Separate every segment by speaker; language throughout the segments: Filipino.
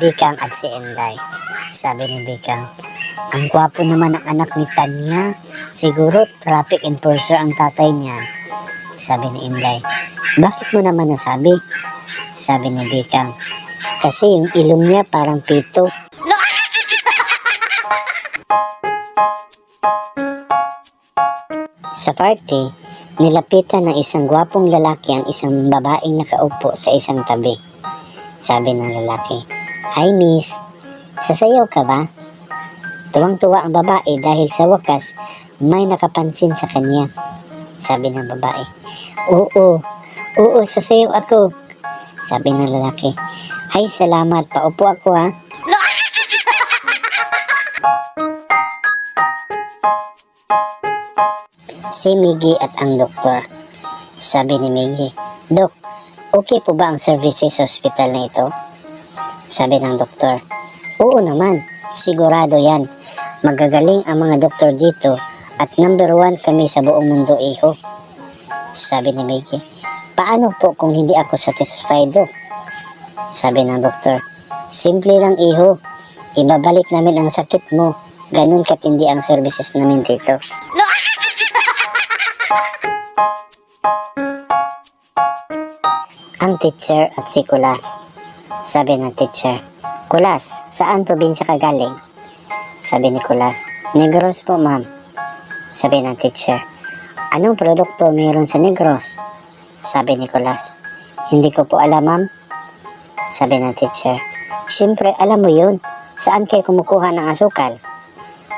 Speaker 1: Bikang at si Inday. Sabi ni Bikang, ang gwapo naman ang anak ni Tanya. Siguro traffic enforcer ang tatay niya. Sabi ni Inday, bakit mo naman nasabi? Sabi ni Bikang, kasi yung ilong niya parang pito. Sa party, nilapitan ng isang gwapong lalaki ang isang babaeng nakaupo sa isang tabi. Sabi ng lalaki, "Hi miss, sasayaw ka ba?" Tuwang-tuwa ang babae dahil sa wakas may nakapansin sa kanya. Sabi ng babae, Oo, sasayaw ako." Sabi ng lalaki, "Ay salamat, paupo ako ha." Si Miggy at ang doktor. Sabi ni Miggy, "Dok, okay po ba ang services sa hospital na ito?" Sabi ng doktor, "Oo naman, sigurado yan. Magagaling ang mga doktor dito at number 1 kami sa buong mundo, iho." Sabi ni Miggy, "Paano po kung hindi ako satisfied, Dok?" Sabi ng doktor, "Simple lang, iho. Ibabalik namin ang sakit mo. Ganun katindi ang services namin dito." Ang teacher at si Kulas. Sabi ng teacher, "Kulas, saan probinsya ka galing?" Sabi ni Kulas, "Negros po, ma'am." Sabi ng teacher, "Anong produkto mayroon sa Negros?" Sabi ni Kulas, "Hindi ko po alam, ma'am." Sabi ng teacher, "Siyempre alam mo yun. Saan kayo kumukuha ng asukal?"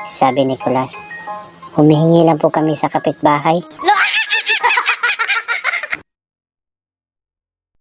Speaker 1: Sabi ni Kulas, "Humihingi lang po kami sa kapitbahay."